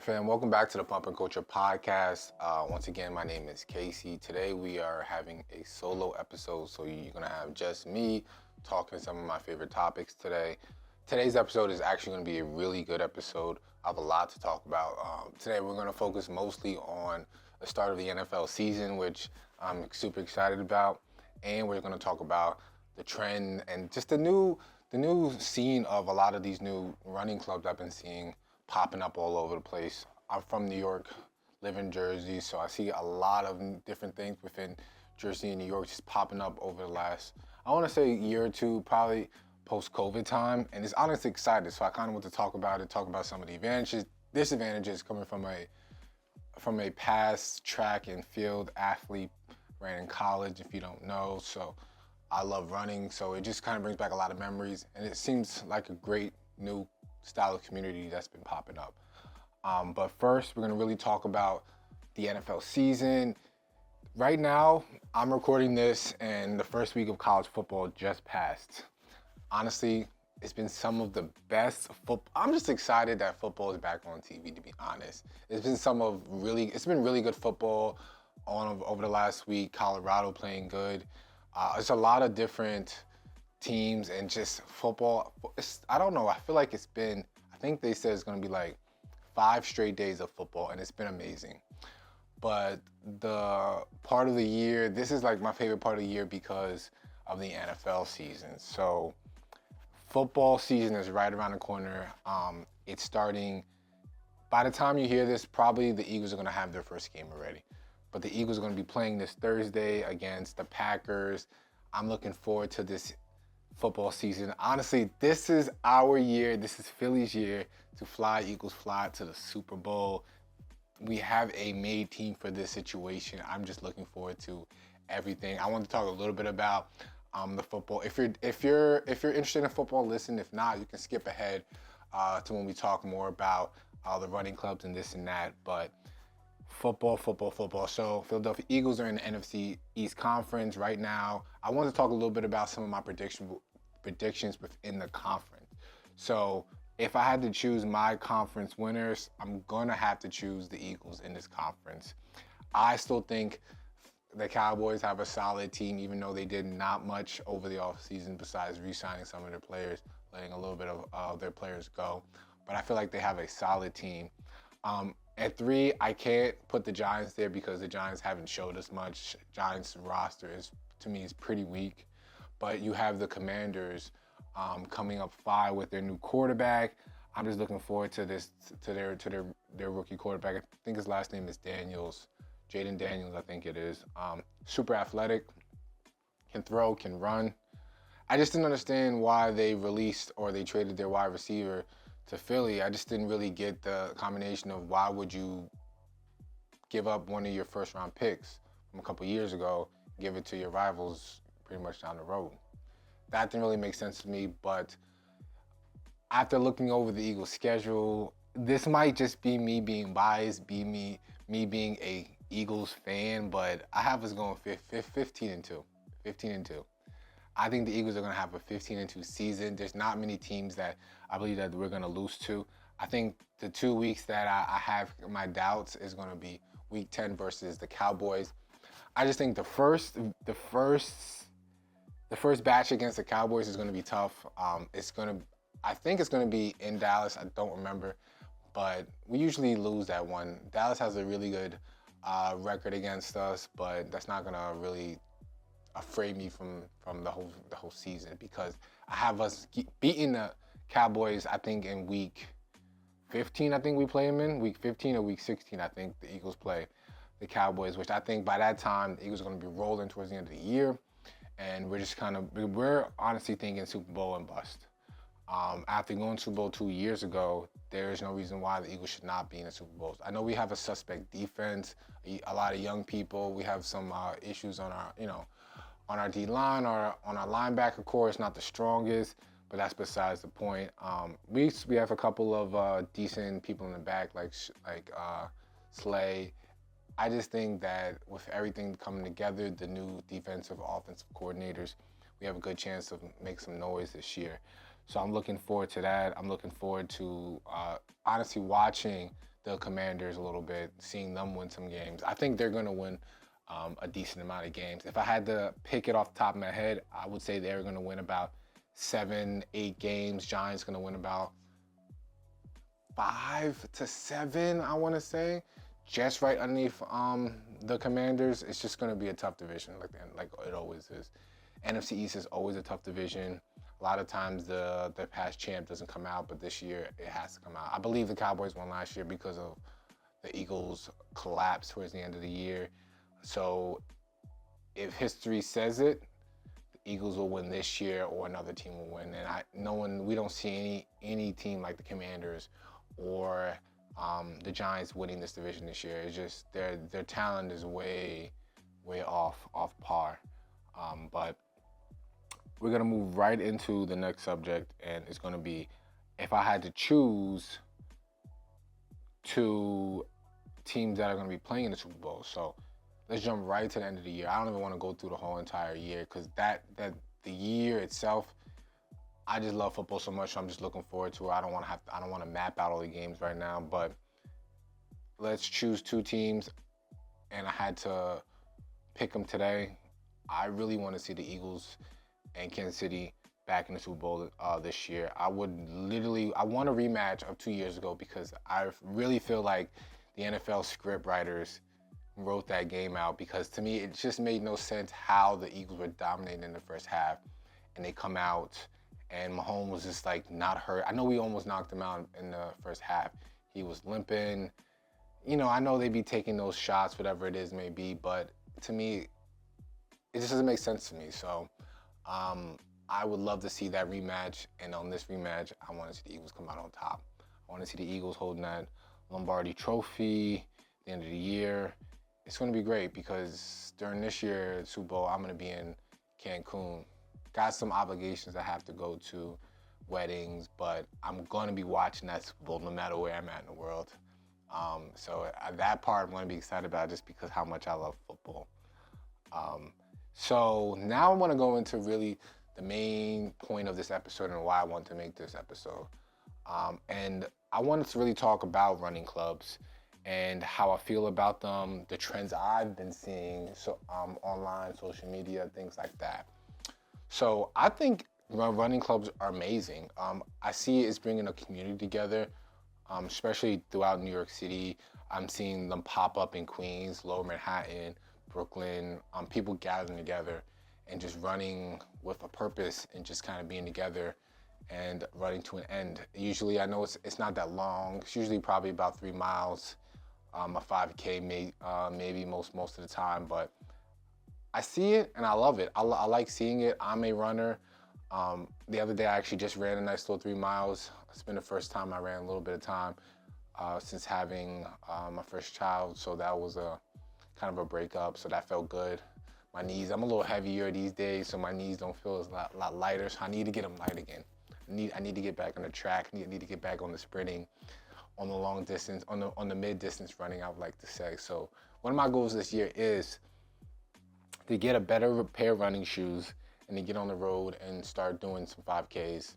fam? Welcome back to the Pump and Culture podcast. Once again, my name is Casey. Today we are having a solo episode, so you're gonna have just me talking some of my favorite topics today. Today's episode is actually gonna be a really good episode. I have a lot to talk about. Today we're gonna focus mostly on the start of the NFL season, which I'm super excited about, and we're gonna talk about the trend and just the new scene of a lot of these new running clubs I've been seeing popping up all over the place. I'm from New York, live in Jersey, so I see a lot of different things within Jersey and New York just popping up over the last, I want to say year or two, probably post-COVID time, and it's honestly exciting. So I kind of want to talk about some of the advantages, disadvantages coming from a past track and field athlete, ran in college, if you don't know. So I love running, so it just kind of brings back a lot of memories, and it seems like a great new style of community that's been popping up. But first, we're going to really talk about the NFL season. Right now, I'm recording this, and the first week of college football just passed. Honestly, it's been some of the best football. I'm just excited that football is back on TV, to be honest. It's been really good football over the last week. Colorado playing good. It's a lot of different teams and just football. I don't know. I feel like I think they said it's going to be like 5 straight days of football, and it's been amazing. But the part of the year, this is like my favorite part of the year because of the NFL season. So football season is right around the corner. It's starting. By the time you hear this, probably the Eagles are going to have their first game already. But the Eagles are going to be playing this Thursday against the Packers. I'm looking forward to this football season. Honestly, this is our year. This is Philly's year to fly, Eagles fly to the Super Bowl. We have a made team for this situation. I'm just looking forward to everything. I want to talk a little bit about the football. If you're interested in football, listen. If not, you can skip ahead to when we talk more about the running clubs and this and that. But football. So Philadelphia Eagles are in the NFC East Conference right now. I want to talk a little bit about some of my predictions within the conference. So if I had to choose my conference winners, I'm going to have to choose the Eagles in this conference. I still think the Cowboys have a solid team, even though they did not much over the offseason besides re-signing some of their players, letting a little bit of their players go. But I feel like they have a solid team. At 3, I can't put the Giants there because the Giants haven't showed us much. Giants roster to me, is pretty weak. But you have the Commanders coming up 5 with their new quarterback. I'm just looking forward to their rookie quarterback. I think his last name is Daniels, Jaden Daniels, I think it is. Super athletic, can throw, can run. I just didn't understand why they released or they traded their wide receiver to Philly. I just didn't really get the combination of why would you give up one of your first round picks from a couple years ago, give it to your rivals pretty much down the road. That didn't really make sense to me, but after looking over the Eagles schedule, this might just be me being biased, me being a Eagles fan, but I have us going 15-2. 15-2. I think the Eagles are going to have a 15-2 season. There's not many teams that I believe that we're going to lose to. I think the 2 weeks that I have my doubts is going to be Week 10 versus the Cowboys. I just think the first batch against the Cowboys is going to be tough. I think it's going to be in Dallas. I don't remember, but we usually lose that one. Dallas has a really good record against us, but that's not going to really afraid me from the whole season because I have us beating the Cowboys. I think in week 15, I think we play them in week 15 or week 16. I think the Eagles play the Cowboys, which I think by that time the Eagles are going to be rolling towards the end of the year, and we're honestly thinking Super Bowl and bust. After going to Super Bowl 2 years ago, there is no reason why the Eagles should not be in the Super Bowl. I know we have a suspect defense, a lot of young people. We have some issues on our D-line, or on our linebacker core. It's not the strongest, but that's besides the point. We have a couple of decent people in the back, like Slay. I just think that with everything coming together, the new defensive, offensive coordinators, we have a good chance of make some noise this year. So I'm looking forward to that. I'm looking forward to honestly watching the Commanders a little bit, seeing them win some games. I think they're going to win a decent amount of games. If I had to pick it off the top of my head, I would say they're going to win about 7, 8 games. Giants going to win about 5 to 7, I want to say. Just right underneath the Commanders. It's just going to be a tough division, like it always is. NFC East is always a tough division. A lot of times the past champ doesn't come out, but this year it has to come out. I believe the Cowboys won last year because of the Eagles' collapse towards the end of the year. So if history says it, the Eagles will win this year or another team will win. And we don't see any team like the Commanders or the Giants winning this division this year. It's just their talent is way off par. But we're gonna move right into the next subject, and it's gonna be if I had to choose 2 teams that are gonna be playing in the Super Bowl. So let's jump right to the end of the year. I don't even want to go through the whole entire year because the year itself, I just love football so much. So I'm just looking forward to it. I don't want to map out all the games right now, but let's choose 2 teams, and I had to pick them today. I really want to see the Eagles and Kansas City back in the Super Bowl this year. I want a rematch of 2 years ago because I really feel like the NFL script writers wrote that game out, because to me it just made no sense how the Eagles were dominating in the first half and they come out and Mahomes was just like not hurt. I know we almost knocked him out in the first half. He was limping. I know they be taking those shots, whatever it is may be, but to me, it just doesn't make sense to me. So I would love to see that rematch, and on this rematch, I want to see the Eagles come out on top. I want to see the Eagles holding that Lombardi trophy at the end of the year. It's going to be great because during this year Super Bowl, I'm going to be in Cancun. Got some obligations I have to go to, weddings, but I'm going to be watching that Super Bowl no matter where I'm at in the world. So that part I'm going to be excited about just because how much I love football. So now I want to go into really the main point of this episode and why I want to make this episode. And I wanted to really talk about running clubs and how I feel about them, the trends I've been seeing online, social media, things like that. So I think running clubs are amazing. I see it's bringing a community together, especially throughout New York City. I'm seeing them pop up in Queens, Lower Manhattan, Brooklyn, people gathering together and just running with a purpose and just kind of being together and running to an end. Usually, I know it's not that long. It's usually probably about 3 miles, a 5K maybe most of the time, but I see it and I love it. I like seeing it. I'm a runner. The other day I actually just ran a nice little 3 miles. It's been the first time I ran a little bit of time since having my first child, so that was a kind of a breakup, so that felt good. My knees, I'm a little heavier these days, so my knees don't feel as lot lighter, so I need to get them light again. I need to get back on the track. I need to get back on the sprinting, on the long distance, on the mid distance running, I would like to say. So one of my goals this year is to get a better pair of running shoes and to get on the road and start doing some 5Ks.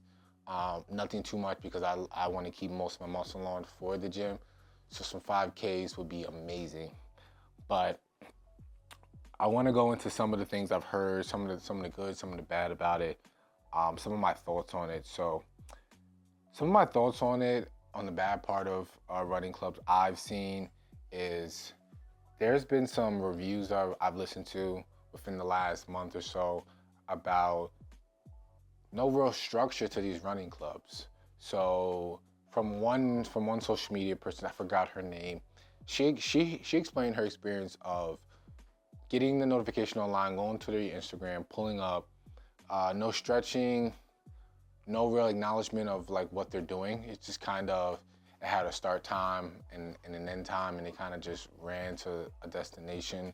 Nothing too much because I want to keep most of my muscle on for the gym. So some 5Ks would be amazing. But I want to go into some of the things I've heard, some of the good, some of the bad about it, some of my thoughts on it. So some of my thoughts on it, on the bad part of running clubs I've seen is there's been some reviews I've listened to within the last month or so about no real structure to these running clubs. So from one social media person, I forgot her name, she explained her experience of getting the notification online, going to their Instagram, pulling up, no stretching, no real acknowledgement of like what they're doing. It's just kind of, it had a start time and an end time, and they kind of just ran to a destination.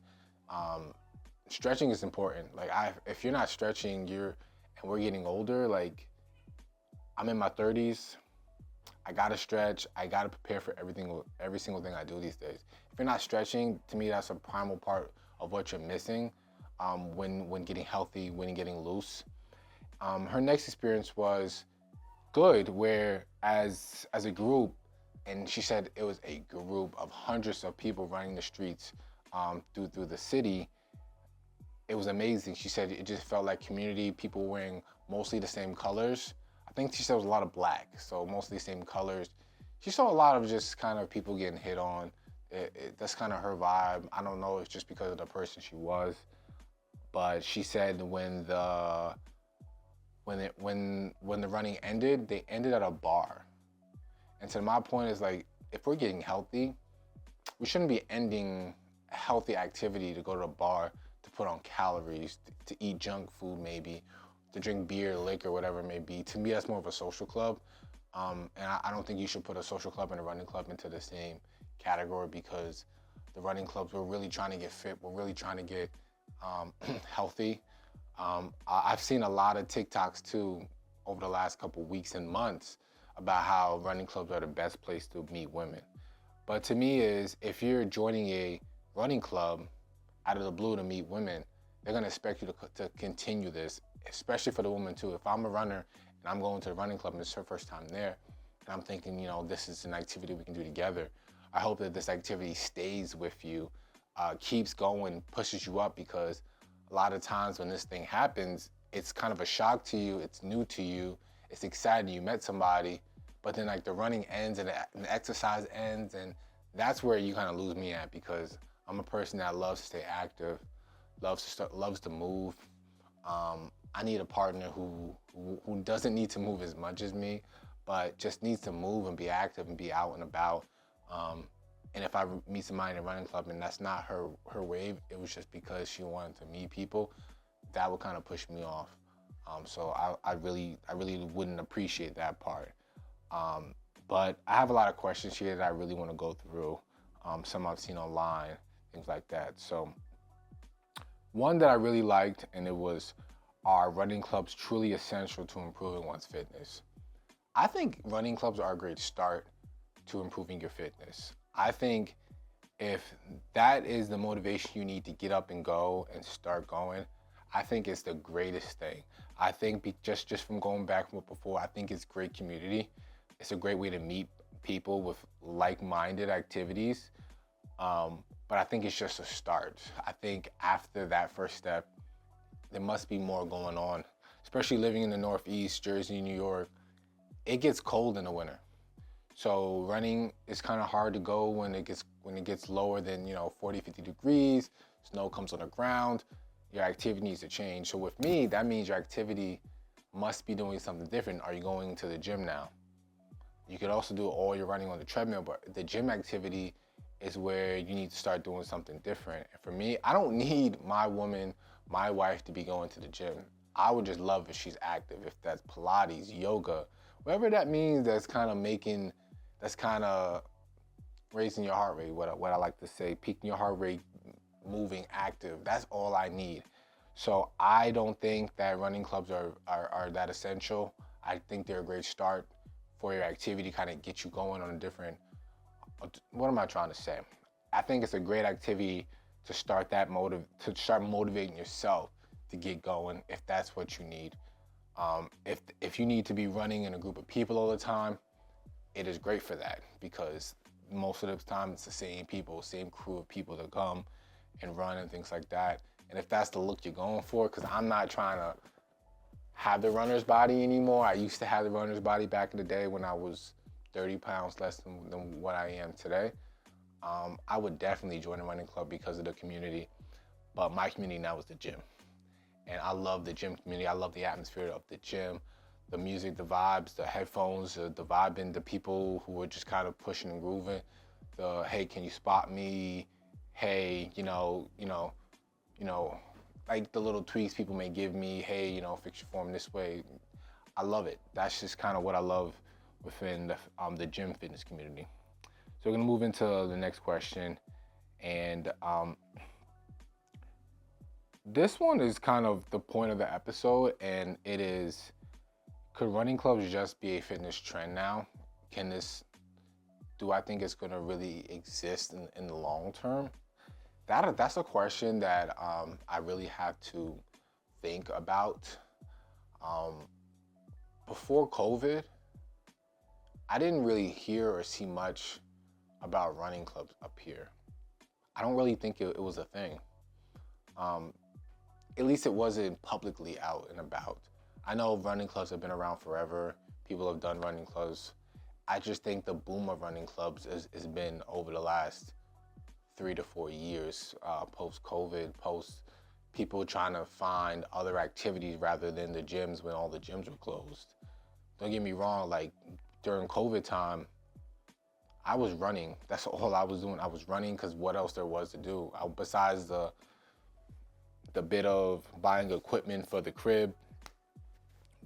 Stretching is important. Like if you're not stretching, and we're getting older, like I'm in my 30s, I gotta stretch, I gotta prepare for every single thing I do these days. If you're not stretching, to me that's a primal part of what you're missing when getting healthy, when getting loose. Her next experience was good, where as a group, and she said it was a group of hundreds of people running the streets through the city. It was amazing. She said it just felt like community, people wearing mostly the same colors. I think she said it was a lot of black, so mostly the same colors. She saw a lot of just kind of people getting hit on. That's kind of her vibe. I don't know if it's just because of the person she was, but she said when the running ended, they ended at a bar. And so my point is, like, if we're getting healthy, we shouldn't be ending healthy activity to go to a bar to put on calories, to eat junk food maybe, to drink beer, liquor, whatever it may be. To me, that's more of a social club. And I don't think you should put a social club and a running club into the same category, because the running clubs, we're really trying to get fit. We're really trying to get healthy. I've seen a lot of TikToks too over the last couple weeks and months about how running clubs are the best place to meet women. But to me is, if you're joining a running club out of the blue to meet women, they're gonna expect you to continue this, especially for the woman too. If I'm a runner and I'm going to the running club and it's her first time there, and I'm thinking, this is an activity we can do together, I hope that this activity stays with you, keeps going, pushes you up, because a lot of times when this thing happens, it's kind of a shock to you, it's new to you, it's exciting, you met somebody, but then like the running ends and the exercise ends, and that's where you kind of lose me at, because I'm a person that loves to stay active, loves to move. I need a partner who doesn't need to move as much as me, but just needs to move and be active and be out and about. And if I meet somebody in a running club and that's not her wave, it was just because she wanted to meet people, that would kind of push me off. So I really wouldn't appreciate that part. But I have a lot of questions here that I really want to go through. Some I've seen online, things like that. So one that I really liked, and it was, are running clubs truly essential to improving one's fitness? I think running clubs are a great start to improving your fitness. I think if that is the motivation you need to get up and go and start going, I think it's the greatest thing. I think just from going back from before, I think it's great community. It's a great way to meet people with like-minded activities. But I think it's just a start. I think after that first step, there must be more going on, especially living in the Northeast, Jersey, New York. It gets cold in the winter. So running is kind of hard to go when it gets lower than 40, 50 degrees, snow comes on the ground, your activity needs to change. So with me, that means your activity must be doing something different. Are you going to the gym now? You could also do all your running on the treadmill, but the gym activity is where you need to start doing something different. And for me, I don't need my wife to be going to the gym. I would just love if she's active, if that's Pilates, yoga, whatever that means, that's kind of raising your heart rate, what I like to say, peaking your heart rate, moving, active. That's all I need. So I don't think that running clubs are that essential. I think they're a great start for your activity, kind of get you going on a different, what am I trying to say? I think it's a great activity to start motivating yourself to get going, if that's what you need. If you need to be running in a group of people all the time, it is great for that, because most of the time it's the same people, same crew of people that come and run and things like that. And if that's the look you're going for, because I'm not trying to have the runner's body anymore. I used to have the runner's body back in the day when I was 30 pounds less than what I am today. I would definitely join a running club because of the community, but my community now is the gym. And I love the gym community. I love the atmosphere of the gym, the music, the vibes, the headphones, the vibing, the people who are just kind of pushing and grooving. The, hey, can you spot me? Hey, like the little tweaks people may give me. Hey, fix your form this way. I love it. That's just kind of what I love within the gym fitness community. So we're gonna move into the next question, and this one is kind of the point of the episode, and it is, could running clubs just be a fitness trend now? Do I think it's gonna really exist in the long term? That's a question that I really have to think about. Before COVID, I didn't really hear or see much about running clubs up here. I don't really think it was a thing. Um, at least it wasn't publicly out and about. I know running clubs have been around forever. People have done running clubs. I just think the boom of running clubs has been over the last 3 to 4 years, post COVID, post people trying to find other activities rather than the gyms when all the gyms were closed. Don't get me wrong, like during COVID time, I was running. That's all I was doing. I was running because what else there was to do? Besides the bit of buying equipment for the crib,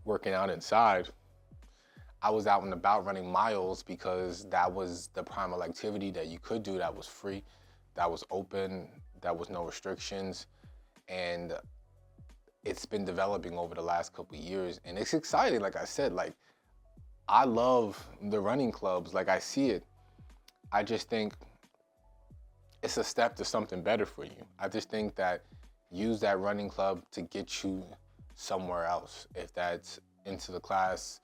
working out inside, I was out and about running miles because that was the primal activity that you could do that was free, that was open, that was no restrictions. And it's been developing over the last couple of years. And it's exciting, like I said, like I love the running clubs, like I see it. I just think it's a step to something better for you. I just think that use that running club to get you somewhere else. If that's into a class,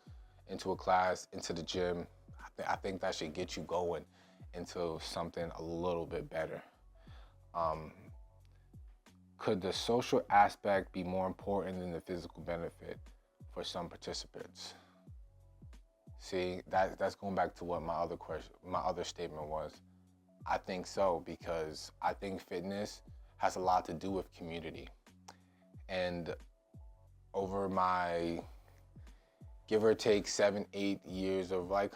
into the gym, I think that should get you going into something a little bit better. Could the social aspect be more important than the physical benefit for some participants? See, that's going back to what my other statement was. I think so, because I think fitness has a lot to do with community. And over my give or take 7, 8 years of like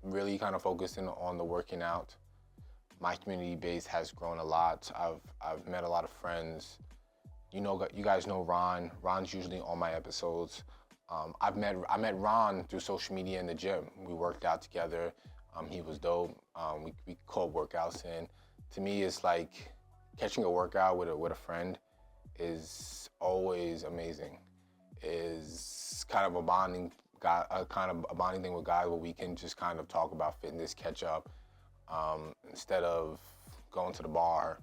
really focusing on the working out, my community base has grown a lot. I've met a lot of friends. You guys know Ron. Ron's usually on my episodes. I met Ron through social media in the gym. We worked out together. He was dope. We called workouts, and to me, it's like catching a workout with a friend is always amazing. Is kind of a bonding thing with guys where we can just kind of talk about fitness, catch up, instead of going to the bar,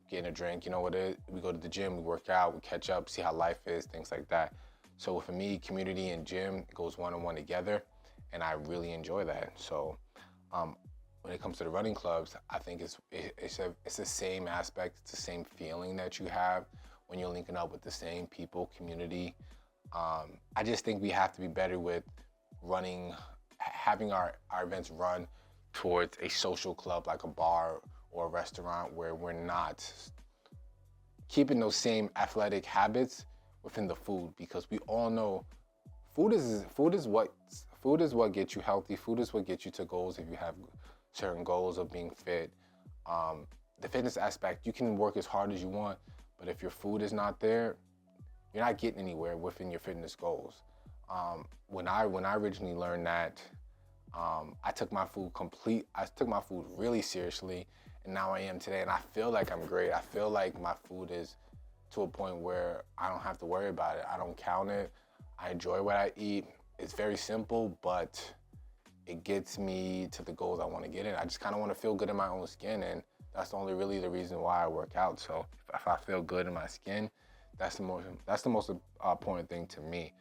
getting a drink. You know what it is? We go to the gym, we work out, we catch up, see how life is, things like that. So for me, community and gym goes one-on-one together, and I really enjoy that. So when it comes to the running clubs, I think it's the same aspect, it's the same feeling that you have when you're linking up with the same people, community. I just think we have to be better with having our events run towards a social club like a bar or a restaurant, where we're not keeping those same athletic habits within the food, because we all know food is what gets you healthy. Food is what gets you to goals if you have certain goals of being fit. The fitness aspect, you can work as hard as you want, but if your food is not there, you're not getting anywhere within your fitness goals. When I originally learned that, I took my food really seriously, and now I am today, and I feel like I'm great. I feel like my food is to a point where I don't have to worry about it. I don't count it. I enjoy what I eat. It's very simple, but it gets me to the goals I want to get in. I just kind of want to feel good in my own skin, and that's really the reason why I work out. So if I feel good in my skin, that's the most important thing to me.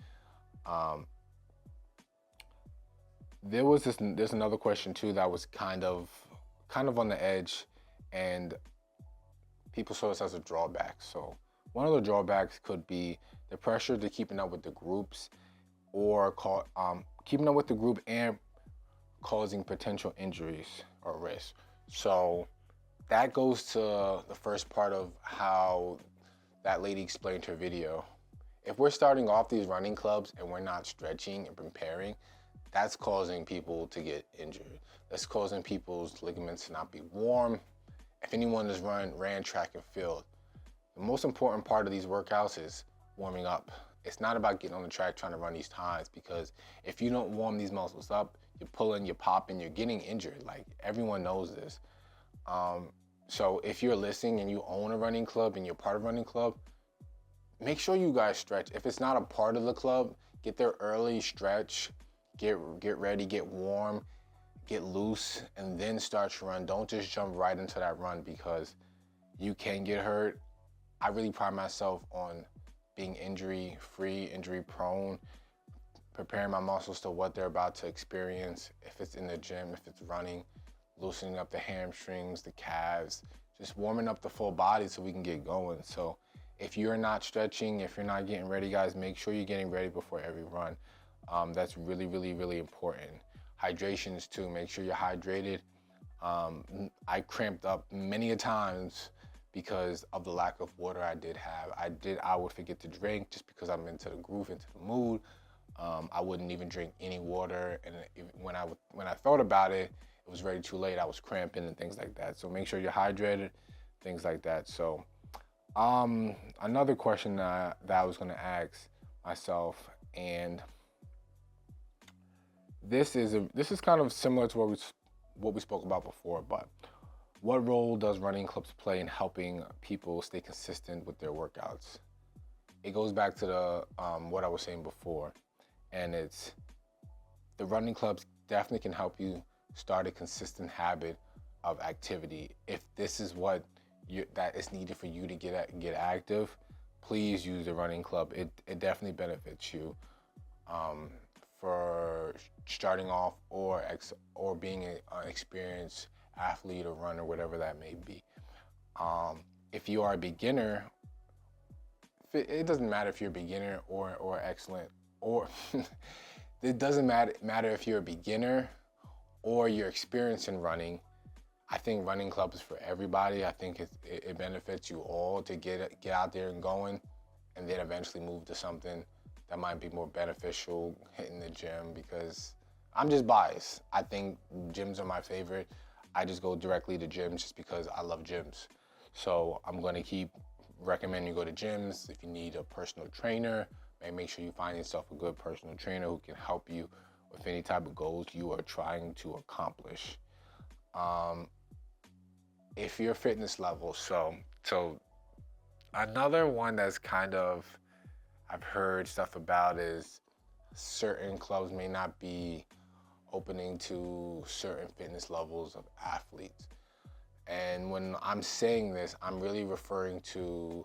There's another question too that was kind of on the edge, and people saw this as a drawback. So one of the drawbacks could be the pressure to keeping up with the groups, or keeping up with the group and causing potential injuries or risks. So that goes to the first part of how that lady explained her video. If we're starting off these running clubs and we're not stretching and preparing, that's causing people to get injured. That's causing people's ligaments to not be warm. If anyone has ran track and field, the most important part of these workouts is warming up. It's not about getting on the track trying to run these times, because if you don't warm these muscles up, you're pulling, you're popping, you're getting injured. Like, everyone knows this. So if you're listening and you own a running club and you're part of a running club, make sure you guys stretch. If it's not a part of the club, get there early, stretch, get ready, get warm, get loose, and then start your run. Don't just jump right into that run, because you can get hurt. I really pride myself on being injury-free, injury-prone. preparing my muscles to what they're about to experience. If it's in the gym, if it's running, loosening up the hamstrings, the calves, just warming up the full body so we can get going. So if you're not stretching, if you're not getting ready, guys, make sure you're getting ready before every run. That's really, really, really important. Hydrations too, make sure you're hydrated. I cramped up many a times because of the lack of water I did have. I would forget to drink just because I'm into the groove, into the mood. I wouldn't even drink any water, and when I thought about it, it was already too late. I was cramping and things like that. So make sure you're hydrated, things like that. So another question that I was gonna ask myself, and this is kind of similar to what we spoke about before, but what role does running clubs play in helping people stay consistent with their workouts? It goes back to the what I was saying before, and it's the running clubs definitely can help you start a consistent habit of activity. If this is what that is needed for you to get active, please use the running club. It definitely benefits you for starting off or being an experienced athlete or runner, whatever that may be. If you are a beginner, it doesn't matter if you're a beginner or excellent, or it doesn't matter if you're a beginner or you're experienced in running. I think running club is for everybody. I think it benefits you all to get out there and going, and then eventually move to something that might be more beneficial, hitting the gym, because I'm just biased. I think gyms are my favorite. I just go directly to gyms just because I love gyms. So I'm going to keep recommending you go to gyms. If you need a personal trainer, make sure you find yourself a good personal trainer who can help you with any type of goals you are trying to accomplish. If your fitness level, so another one that's kind of I've heard stuff about is certain clubs may not be opening to certain fitness levels of athletes. And when I'm saying this, I'm really referring to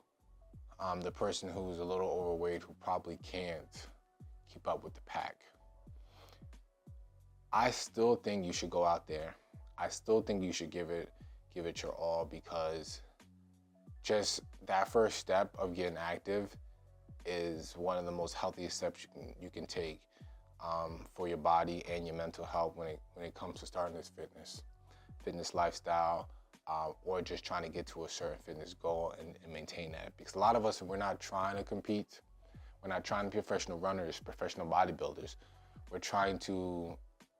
the person who's a little overweight who probably can't keep up with the pack. I still think you should go out there. I still think you should give it your all, because just that first step of getting active is one of the most healthiest steps you can take for your body and your mental health when it comes to starting this fitness lifestyle, or just trying to get to a certain fitness goal and maintain that. Because a lot of us, we're not trying to compete. We're not trying to be professional runners, professional bodybuilders. We're trying to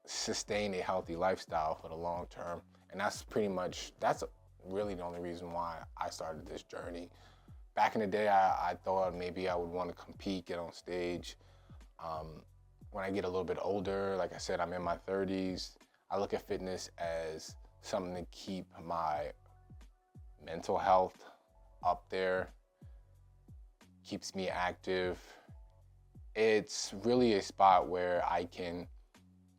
sustain a healthy lifestyle for the long term. And that's really the only reason why I started this journey. Back in the day, I thought maybe I would want to compete, get on stage. When I get a little bit older, like I said, I'm in my 30s, I look at fitness as something to keep my mental health up there, keeps me active. It's really a spot where I can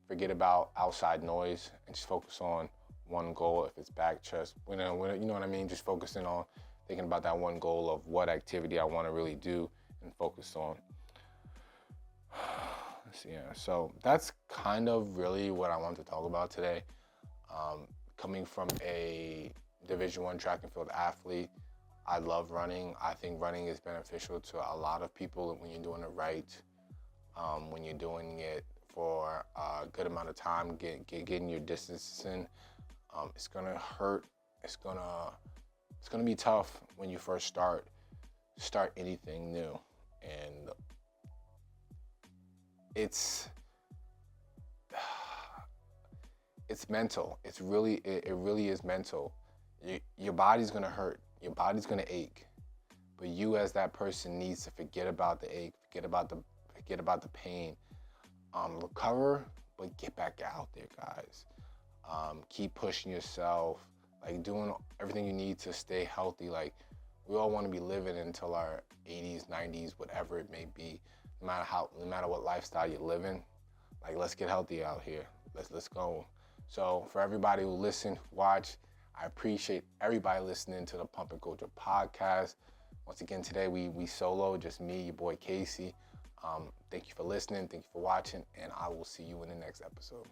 forget about outside noise and just focus on one goal. If it's back, chest, you know what I mean? Just focusing on thinking about that one goal of what activity I want to really do and focus on. Yeah, so that's kind of really what I want to talk about today. Coming from a Division I track and field athlete, I love running. I think running is beneficial to a lot of people when you're doing it right, when you're doing it for a good amount of time, getting your distance in. It's gonna hurt. It's gonna be tough when you first start anything new, and it's mental. It really is mental. Your body's gonna hurt. Your body's gonna ache, but you as that person needs to forget about the ache, forget about the pain, recover, but get back out there, guys. Keep pushing yourself, like doing everything you need to stay healthy. Like, we all want to be living until our 80s, 90s, whatever it may be. No matter what lifestyle you're living, like, let's get healthy out here. Let's go. So for everybody who listen, watch, I appreciate everybody listening to the Pump and Culture podcast. Once again, today we solo, just me, your boy Casey. Thank you for listening. Thank you for watching, and I will see you in the next episode.